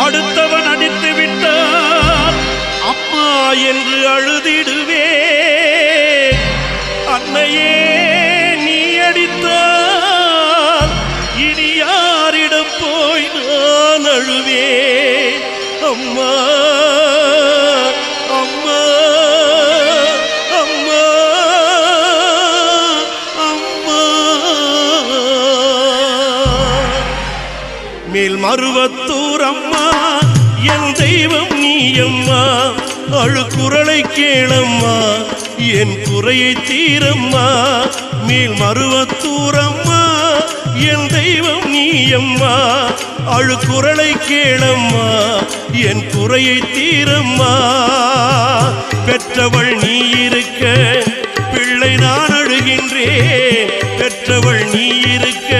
அடுத்தவன் அடித்து விட்டால் அம்மா என்று அழுதிடுவே. அன்னையே நீ அடித்தால் இனி யாரிடம் போய் நான் அழுவே. அம்மா அம்மா அம்மா அம்மா. மேல் மருவத்தூர் அம்மா என் தெய்வம் நீ அம்மா. அழுக்குரலை கேளம்மா என் குறையை தீரம்மா. மேல் மருவத்தூர் அம்மா என் தெய்வம் நீ அம்மா. அழுக்குரலை கேளம்மா என் குறையை தீரம்மா. பெற்றவள் நீ இருக்க பிள்ளை நான் அழுகின்றேன். பெற்றவள் நீ இருக்க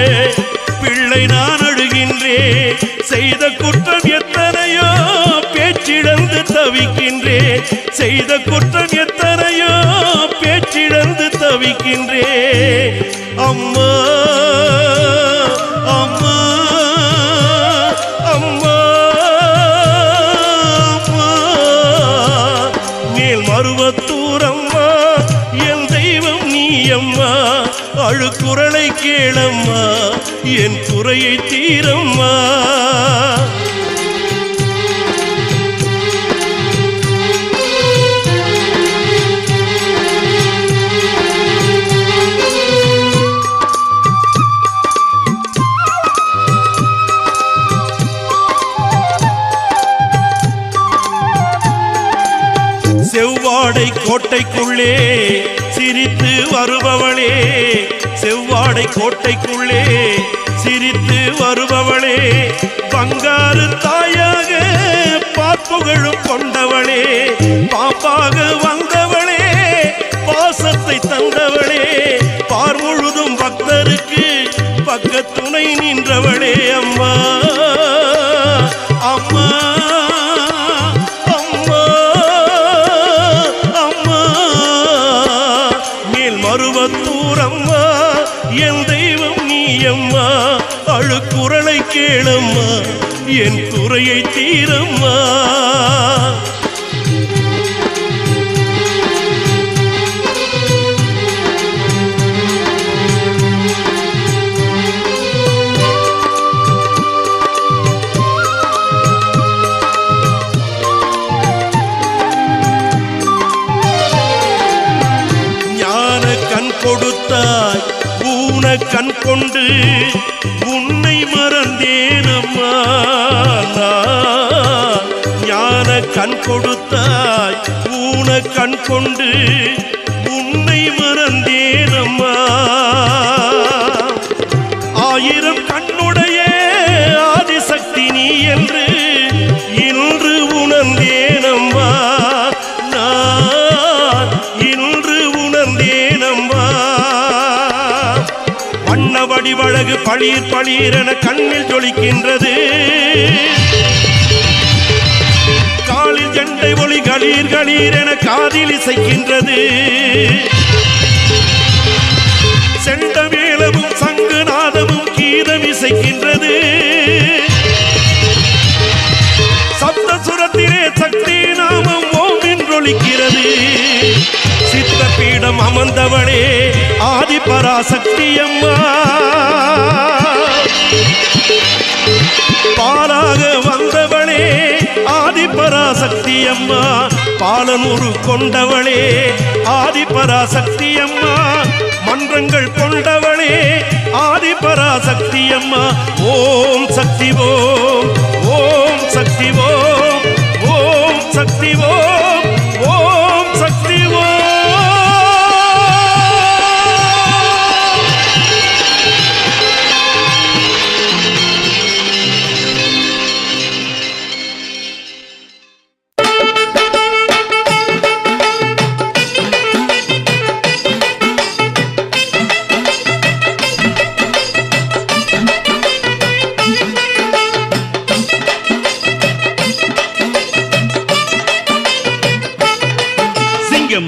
பிள்ளை நான் அழுகின்றேன். செய்த குற்றம் எத்தனையோ பேச்சிழந்து தவிக்கின்றேன். செய்த குற்றம் எத்தனையோ பேச்சிழந்து தவிக்கின்றேன். அம்மா அம்மா அம்மா அம்மா. மேல் மருவத்தூர் அம்மா என் தெய்வம் நீ அம்மா. அழுக்குரலை கேளம்மா என் குறையை தீரம்மா. செவ்வாடை கோட்டைக்குள்ளே சிரித்து வருபவளே. செவ்வாடை கோட்டைக்குள்ளே சிரித்து வருபவளே. பங்காரு தாயாக பார்ப்புகழும் கொண்டவளே. பாப்பாக வந்தவளே பாசத்தை தந்தவளே. பார் முழுதும் பக்தருக்கு பக்கத்துணை நின்றவளே. அம்மா அம்மா மருவத்தூர் அம்மா என் தெய்வம் நீ அம்மா. அழுக்குரலை கேளம்மா என் குறையை தீரம்மா. கொடுத்தாய் ஊன கண் கொண்டு உன்னை மறந்தேனம்மா. ஞான கண் கொடுத்தாய் ஊன கண் கொண்டு உன்னை மறந்தேனம்மா. ஆயிரம் கண்ணுடைய ஆதிசக்தி நீ என்று இன்று உணர்ந்தேனம்மா. நான் இன்று உணர்ந்தேனம்மா. வண்ண வடிவழகு பளீர் பளீரென கண்ணில் ஜொலிக்கின்றது. காலில் ஜண்டை ஒளி களீர் களீரென காதில் இசைக்கின்றது. செண்டமேளமும் சங்குநாதமும் கீதம் இசைக்கின்றது. சப்தசுரத்திலே சக்தி நாமம் ஓம் என்றொலிக்கிறது. சித்த பீடம் அமர்ந்தவளே ஆதி பராசக்தி அம்மா. பாலாக வந்தவளே ஆதி பராசக்தி அம்மா. பாலனூறு கொண்டவளே ஆதி பராசக்தி அம்மா. மன்றங்கள் கொண்டவளே ஆதி பராசக்தி அம்மா. ஓம் சக்தி ஓம் ஓம் சக்தி ஓம் ஓம் சக்தி ஓம் ஓம் சக்தி ஓம்.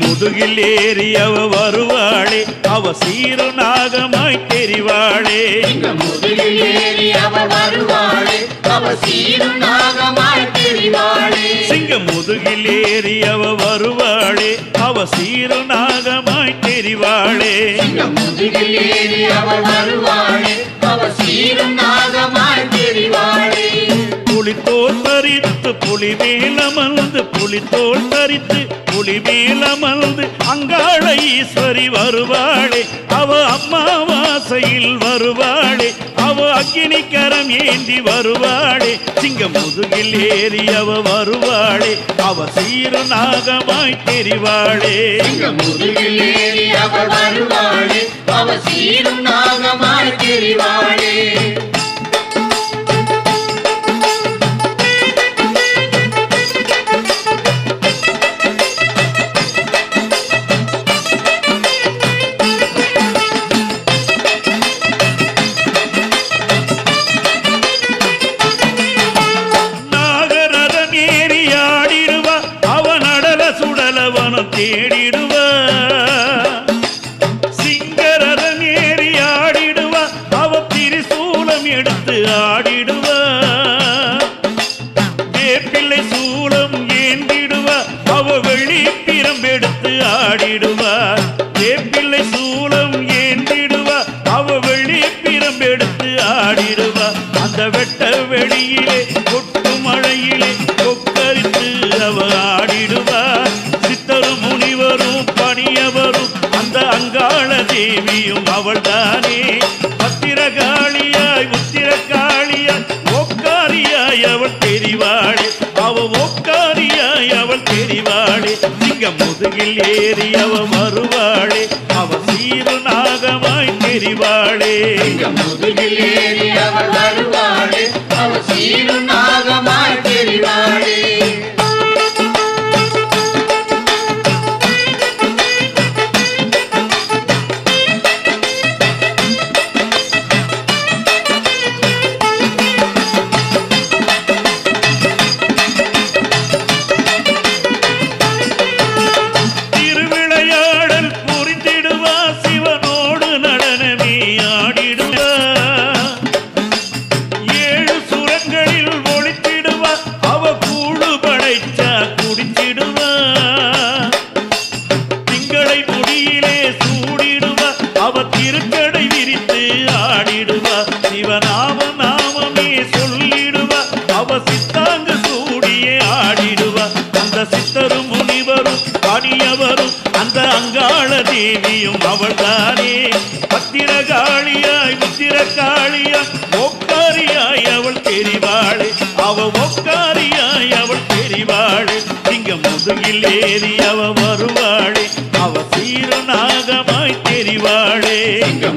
முதுகில் ஏறி அவ வருவாளே அவ சீரு நாகமாய் தெரிவாளே. முதுகில் ஏறி அவ வருவாளே அவ சீரு நாகமாய் முதுகில் ஏறி அவ வருவாளே அவ சீரு நாகமாய் தெரிவாளே முதுகில் ஏறி அவ வருவாளே அவ சீரு நாகமாய் தெரிவாளே புலித்தோல் தரித்து புலி மேலமர்ந்து புலித்தோல் தரித்து புலி மேலமர்ந்து அங்காள ஈஸ்வரி வருவாளே அவ அம்மாவாசையில் வருவாளே அவ அக்கினி கரம் ஏந்தி வருவாளே சிங்கம் முதுகில் ஏறி அவ வருவாளே அவ சீரு நாகமாய் தெரிவாளே முதுகில் ஏறி அவ வருவாளே அவ சீரு நாகமாய் தெரிவாளே தேடிடுவா சிங்கரதன் ஏறி ஆடிடுவா அவ திரிசூலம் எடுத்து ஆடிடுவா வேப்பிள்ளை சூலம் ஏந்திடுவா அவ வெள்ளி பிரம்பெடுத்து ஆடிடுவா வேப்பிள்ளை சூலம் ஏந்திடுவா அவ வெள்ளி பிரம்பெடுத்து ஆடிடுவா அந்த வெட்ட வெளியிலே கொட்டு மழையிலே கொக்கரித்து அவ ஆடிடுவா முனிவரும் பணியவரும் அந்த அங்காள தேவியும் அவள் தானே பத்திரகாளியாய் உத்திரகாளியாய் ஒக்காரியாய் அவள் தெரிவாளே அவ ஒக்காரியாய் அவள் தெரிவாளே சிங்கம் முதுகில் ஏறி அவ வருவாளே அவ சீரு நாகமாய் தெரிவாளே முதுகில் ஏறி அவள் வருவாளே அவ சீரு நாகமாய் தெரிவாளே திருக்கடை விரித்து ஆடிடுவா சிவநாம நாமமே சொல்லிடுவா அவ சித்தாங்கு சூடியே ஆடிடுவா அந்த சித்தரும் முனிவரும் பணியவரும் அந்த அங்காள தேவியும் அவள் தானே பத்திரகாளியாய் உத்திரகாளியாய் ஒக்காரியாய் அவள் தெரிவாளே அவ ஒக்காரியாய் அவள் தெரிவாளே சிங்கம் முதுகில் ஏறி அவ வருவாளே அவ சீரு நாகமாய் தெரிவாளே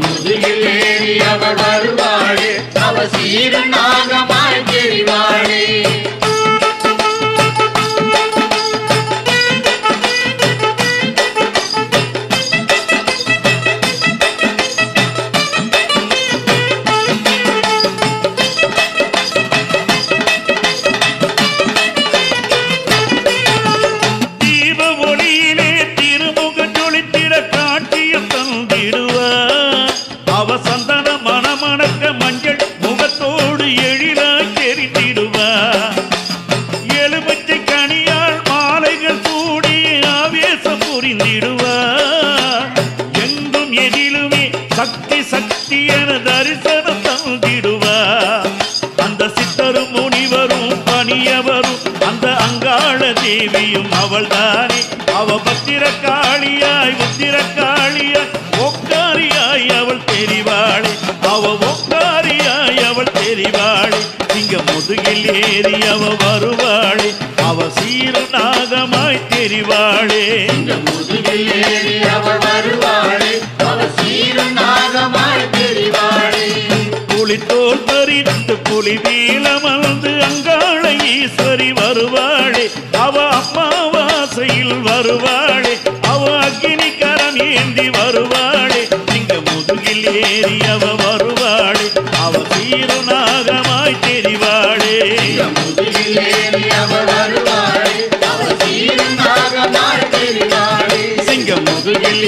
முதுகில் ஏறி அவ வருவாளே அவ சீரு நாகமாய் தெரிவாளே சந்தன மணமணக்க மஞ்சள் முகத்தோடு எழிலாய் தெரிந்திடுவா எலுமிச்சை கனியால் மாலைகள் சூடி ஆவேசம் புரிந்திடுவா எங்கும் எதிலுமே சக்தி சக்தி என தரிசனம் தந்திடுவா அந்த சித்தரும் முனிவரும் பணியவரும் அந்த அங்காள தேவியும் அவள் தானே அவ பத்திரகாளியாய் உத்திரகாளியாய் ஒக்காரியாய் அவள் தெரிவாளே அவ ஒக்காரியாய் அவள் தெரிவாளே இங்க முதுகில் ஏறி அவ வருவாளே அவ சீரு நாகமாய் தெரிவாளே முதுகில் ஏறி அவ வருவாளே அவ சீரு நாகமாய் தெரிவாளே புலித்தோல் பறித்து புலி மேலமர்ந்து அங்காள ஈஸ்வரி வருவாளே அவ அம்மாவாசையில் வருவாளே அவ அக்கினி கரம் ஏந்தி வருவாளே சிங்க முதுகில் ஏறி அவ வருவாளே அவ சீரு நாகமாய் தெரிவாளே முதுகில் ஏறி அவ வருவாளே அவ சீரு நாகமாய் தெரிவாளே சிங்க முதுகில்